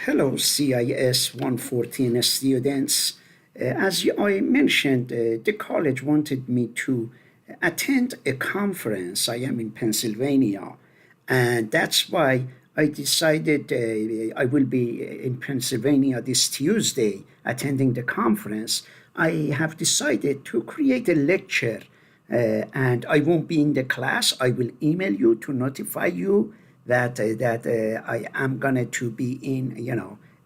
Hello, CIS 114 students. As I mentioned, the college wanted me to attend a conference. I am in Pennsylvania, and that's why I decided I will be in Pennsylvania this Tuesday attending the conference. I have decided to create a lecture, and I won't be in the class. I will email you to notify you that I am going to be in,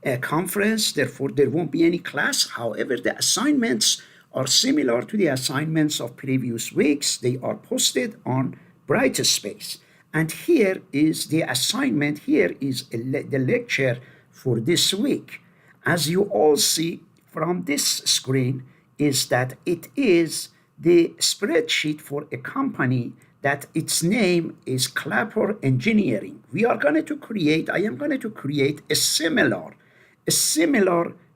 a conference. Therefore, there won't be any class. However, the assignments are similar to the assignments of previous weeks. They are posted on Brightspace. And here is the assignment. Here is the lecture for this week. As you all see from this screen, is that it is the spreadsheet for a company that its name is Clapper Engineering. I am going to create a similar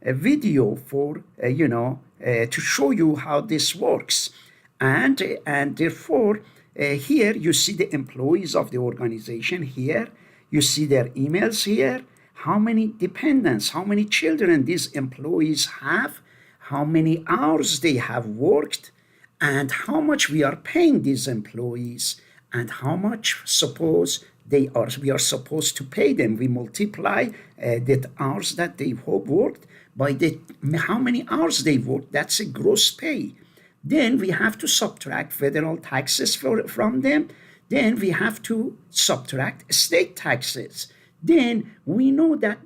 video for, to show you how this works. And therefore, here you see the employees of the organization here. You see their emails here, how many dependents, how many children these employees have, how many hours they have worked, and how much we are paying these employees, and how much we are supposed to pay them. We multiply the hours that they have worked by how many hours they worked. That's a gross pay. Then we have to subtract federal taxes from them. Then we have to subtract state taxes. Then we know that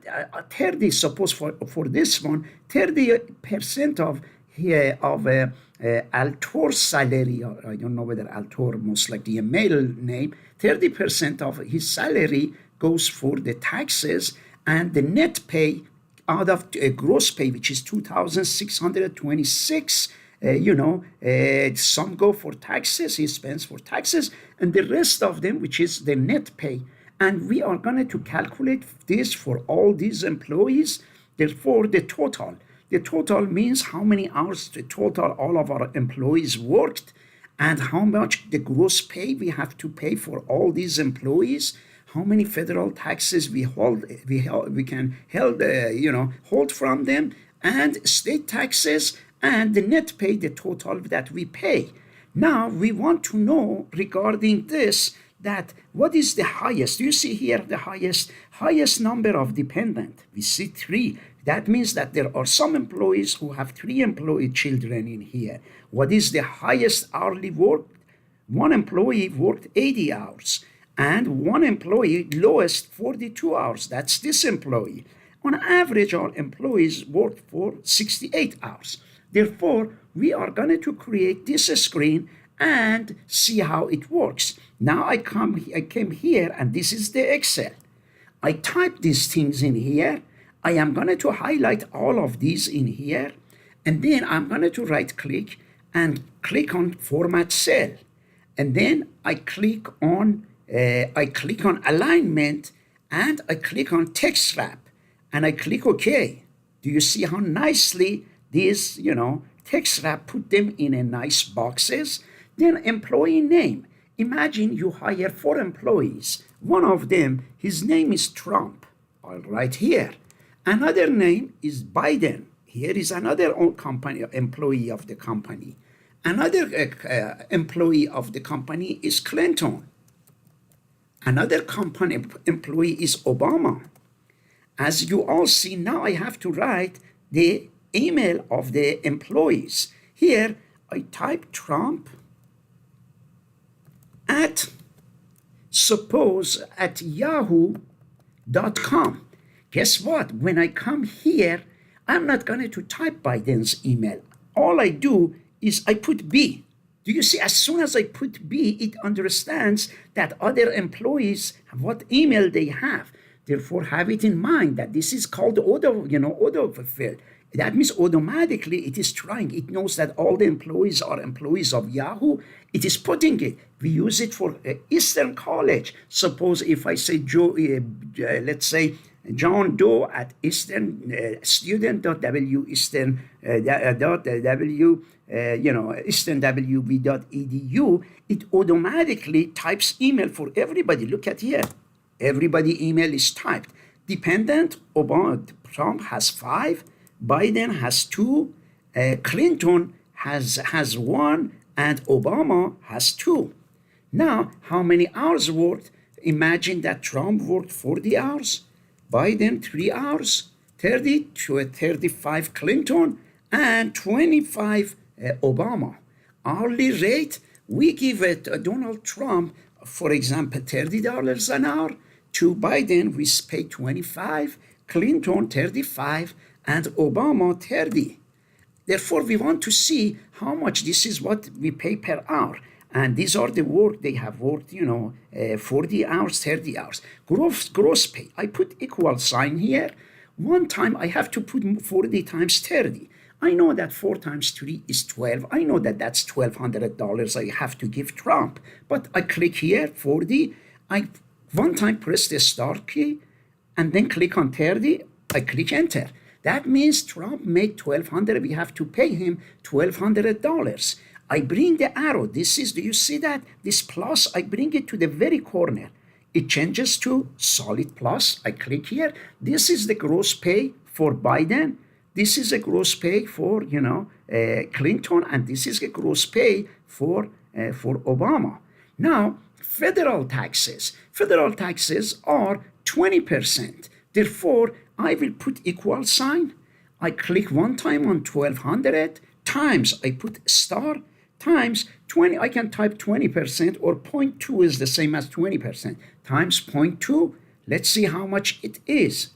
30, suppose for this one, 30% of Altor's salary, or I don't know whether Altor, most likely a male name, 30% of his salary goes for the taxes, and the net pay out of gross pay, which is 2,626, some go for taxes, he spends for taxes, and the rest of them, which is the net pay. And we are going to calculate this for all these employees. Therefore, the total means how many hours the total all of our employees worked, and how much the gross pay we have to pay for all these employees, how many federal taxes we can hold from them, and state taxes, and the net pay, the total that we pay. Now we want to know regarding this, that what is the highest? You see here the highest number of dependent. We see 3. That means that there are some employees who have 3 employee children in here. What is the highest hourly work? One employee worked 80 hours, and one employee lowest 42 hours. That's this employee. On average, our employees work for 68 hours. Therefore, we are going to create this screen and see how it works. Now I came here, and this is the Excel. I type these things in here. I am going to highlight all of these in here, and then I'm going to right click and click on Format Cell, and then I click on alignment, and I click on Text Wrap, and I click OK. Do you see how nicely these text wrap put them in a nice boxes? Then employee name. Imagine you hire 4 employees. One of them, his name is Trump. I'll write here. Another name is Biden. Here is another employee of the company. Another employee of the company is Clinton. Another company employee is Obama. As you all see, now I have to write the email of the employees. Here I type Trump at yahoo.com. Guess what? When I come here, I'm not going to type Biden's email. All I do is I put B. Do you see? As soon as I put B, it understands that other employees, what email they have. Therefore, have it in mind that this is called auto-fulfill. That means automatically it is trying. It knows that all the employees are employees of Yahoo. It is putting it. We use it for Eastern College. Suppose if I say let's say John Doe at Eastern student.w Eastern easternwv.edu, it automatically types email for everybody. Look at here. Everybody email is typed. dependent. Trump has 5, Biden has 2, Clinton has 1, and Obama has 2. Now, how many hours worked? Imagine that Trump worked 40 hours, Biden 3 hours, 30 to 35 Clinton, and 25 Obama. Hourly rate, we give it Donald Trump, for example, $30 an hour. To Biden, we pay 25, Clinton 35, and Obama 30. Therefore, we want to see how much this is what we pay per hour. And these are the work they have worked, 40 hours, 30 hours. Gross pay, I put equal sign here. One time I have to put 40 times 30. I know that 4 times 3 is 12. I know that that's $1,200 I have to give Trump. But I click here, 40. I one time press the start key and then click on 30. I click enter. That means Trump made $1,200. We have to pay him $1,200. I bring the arrow. Do you see that? This plus, I bring it to the very corner. It changes to solid plus. I click here. This is the gross pay for Biden. This is a gross pay for, Clinton, and this is a gross pay for Obama. Now, federal taxes. Federal taxes are 20%. Therefore, I will put equal sign. I click one time on 1,200 times. I put star times 20. I can type 20% or 0.2 is the same as 20% times 0.2. Let's see how much it is.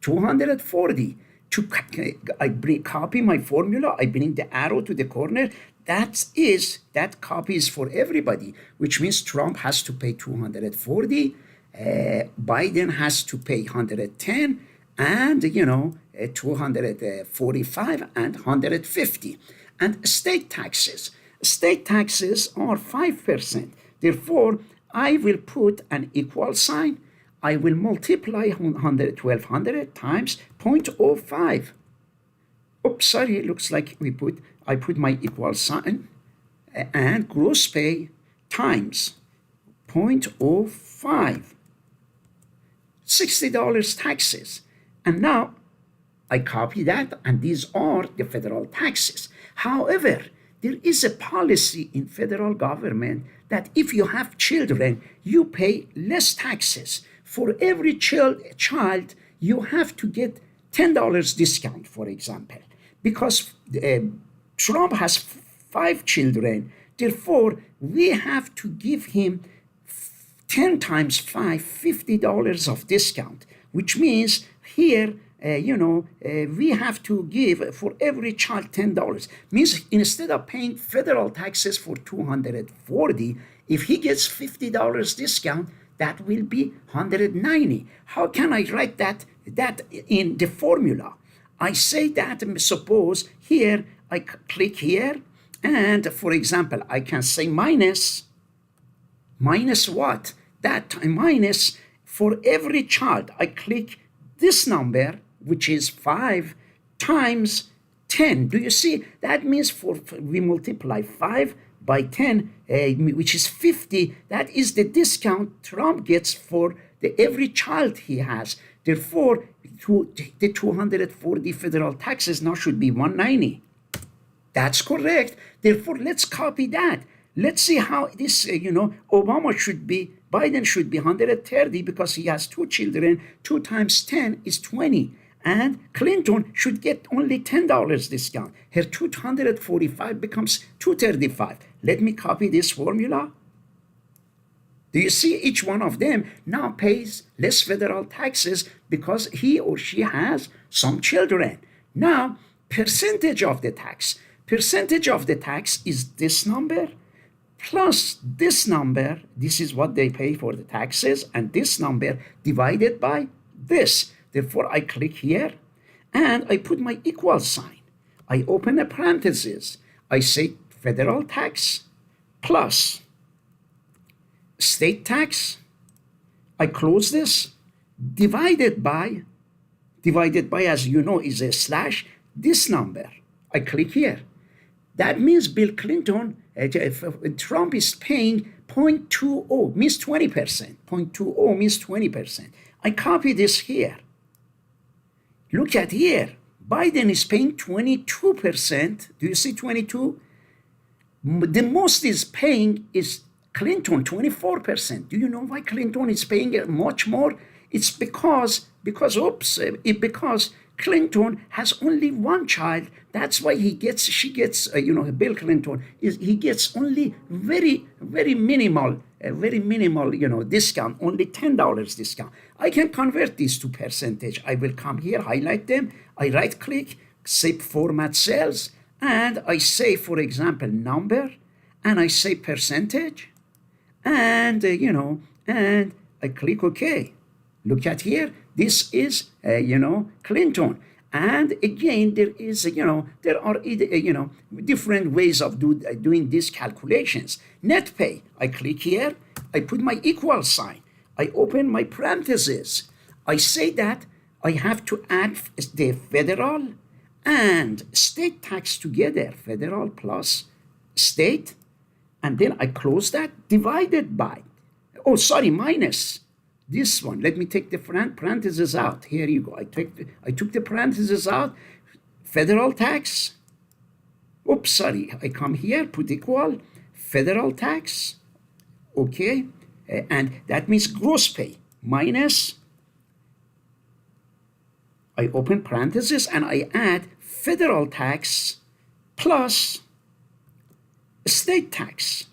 240. Copy my formula. I bring the arrow to the corner. That copy is for everybody, which means Trump has to pay 240. Biden has to pay 110, and 245 and 150. And state taxes. State taxes are 5%. Therefore, I will put an equal sign. I will multiply 1,200 times 0.05. Oops, sorry, it looks like I put my equal sign and gross pay times 0.05. $60 taxes. And now I copy that, and these are the federal taxes. However, there is a policy in federal government that if you have children, you pay less taxes. For every child, you have to get $10 discount, for example, because Trump has 5 children. Therefore, we have to give him 10 times 5, $50 of discount, which means here, we have to give for every child $10. Means instead of paying federal taxes for 240, if he gets $50 discount, that will be 190. How can I write that in the formula? I say that, suppose here, I click here, and for example, I can say minus what? That minus for every child. I click this number, which is 5 times 10. Do you see? That means we multiply 5 by 10, which is 50. That is the discount Trump gets for every child he has. Therefore, the 240 federal taxes now should be 190. That's correct. Therefore, let's copy that. Let's see how this, Biden should be 130 because he has 2 children. 2 times 10 is 20. And Clinton should get only $10 discount. Her 245 becomes 235. Let me copy this formula. Do you see each one of them now pays less federal taxes because he or she has some children? Now, percentage of the tax. Percentage of the tax is this number plus this number. This is what they pay for the taxes, and this number divided by this. Therefore, I click here and I put my equal sign. I open a parenthesis. I say federal tax plus state tax. I close this. Divided by, as you know, is a slash. This number. I click here. That means Bill Clinton, Trump is paying 0.20, means 20%. 0.20 means 20%. I copy this here. Look at here. Biden is paying 22%. Do you see 22? The most is paying is Clinton, 24%. Do you know why Clinton is paying much more? It's because Clinton has only one child. That's why she gets, Bill Clinton, he gets only very minimal, discount, only $10 discount. I can convert these to percentage. I will come here, highlight them. I right click, say format cells, and I say, for example, number, and I say percentage, and, and I click OK. Look at here. This is, Clinton. And again, there is, there are, different ways of doing these calculations. Net pay. I click here. I put my equal sign. I open my parentheses. I say that I have to add the federal and state tax together, federal plus state, and then I close that, divided by, minus this one. Let me take the parentheses out. Here you go. I took the parentheses out, federal tax. I come here, put equal, federal tax, okay, and that means gross pay, minus, I open parentheses and I add federal tax plus state tax.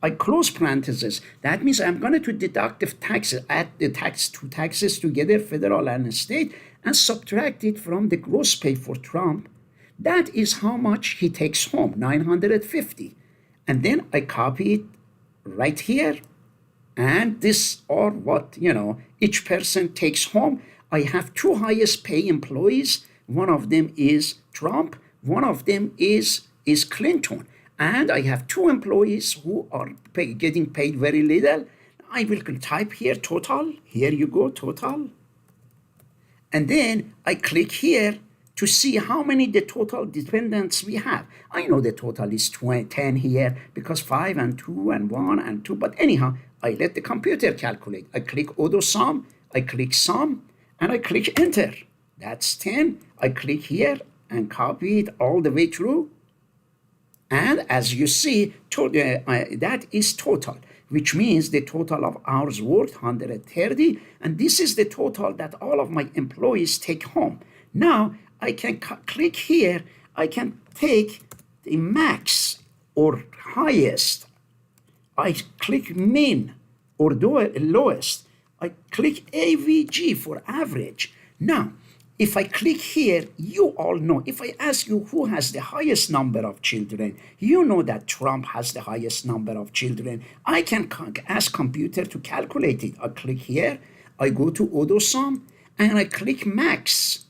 I close parentheses. That means I'm going to deduct the taxes, add the two taxes together, federal and state, and subtract it from the gross pay for Trump. That is how much he takes home, $950. And then I copy it right here. And this are what, each person takes home. I have two highest pay employees. One of them is Trump. One of them is Clinton. And I have two employees who are getting paid very little. I will type here total. Here you go, total. And then I click here to see how many the total dependents we have. I know the total is 10 here because 5 and 2 and 1 and 2. But anyhow, I let the computer calculate. I click auto sum. I click sum. And I click enter. That's 10. I click here and copy it all the way through. And as you see, that is total, which means the total of hours worked, 130. And this is the total that all of my employees take home. Now, I can click here. I can take the max or highest. I click min or lowest. I click AVG for average. Now, if I click here, you all know, if I ask you who has the highest number of children, you know that Trump has the highest number of children. I can ask computer to calculate it. I click here, I go to auto sum, and I click max.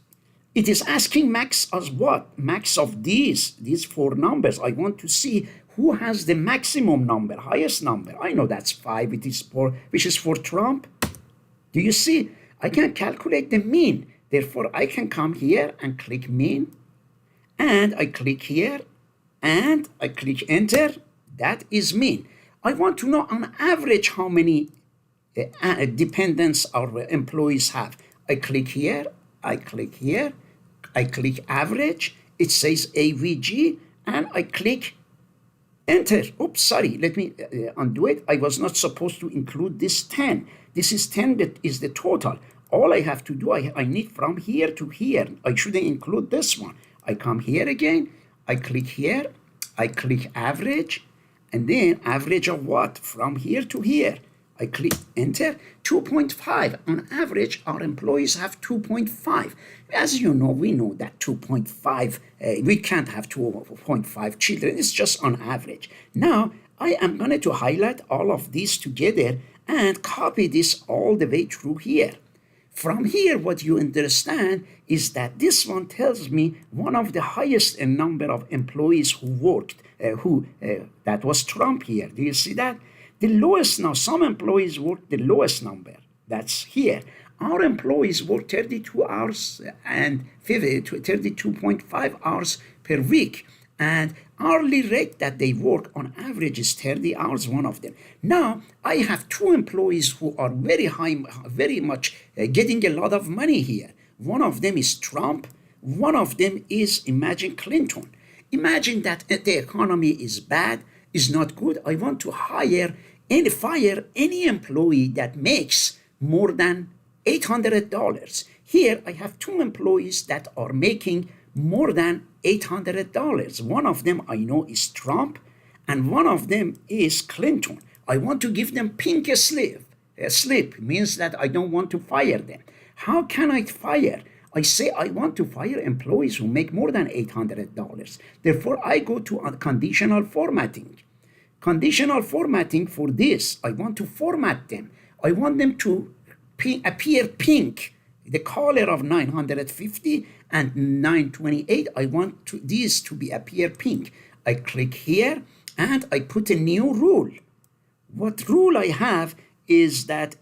It is asking max as what? Max of these four numbers. I want to see who has the maximum number, highest number. I know that's 5, which is for Trump. Do you see? I can calculate the mean. Therefore, I can come here and click mean, and I click here, and I click enter. That is mean. I want to know on average how many dependents our employees have. I click here, I click here, I click average. It says AVG, and I click enter. Oops, sorry, let me undo it. I was not supposed to include this 10. This is 10, that is the total. All I have to do, I need from here to here. I shouldn't include this one. I come here again, I click here, I click average, and then average of what? From here to here. I click enter, 2.5. On average, our employees have 2.5. As you know, we know that 2.5, we can't have 2.5 children. It's just on average. Now, I am going to highlight all of these together and copy this all the way through here. From here, what you understand is that this one tells me one of the highest number of employees who worked, that was Trump here. Do you see that? The lowest now, some employees work the lowest number. That's here. Our employees work 32 hours and 32.5 hours per week. And hourly rate that they work on average is 30 hours, one of them. Now, I have two employees who are very much getting a lot of money here. One of them is Trump. One of them is, imagine, Clinton. Imagine that the economy is bad, is not good. I want to hire and fire any employee that makes more than $800. Here I have two employees that are making more than $800. One of them I know is Trump, and one of them is Clinton. I want to give them pink slip. A slip means that I don't want to fire them. How can I fire? I say I want to fire employees who make more than $800. Therefore, I go to conditional formatting. Conditional formatting for this, I want to format them. I want them to appear pink, the color of 950 and 928. I want these to be appear pink. I click here and I put a new rule. What rule I have is that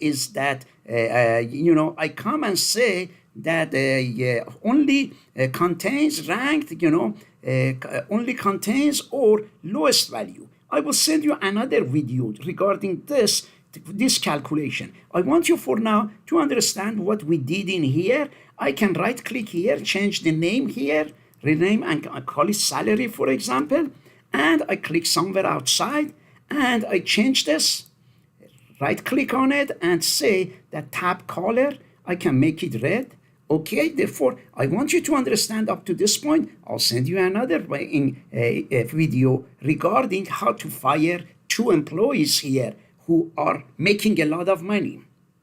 I come and say that only contains ranked, only contains or lowest value. I will send you another video regarding this calculation. I want you for now to understand what we did in here. I can right click here, change the name here, rename and call it salary, for example, and I click somewhere outside and I change this, right click on it and say that tab color, I can make it red. Okay, therefore, I want you to understand up to this point. I'll send you another video regarding how to fire two employees here who are making a lot of money.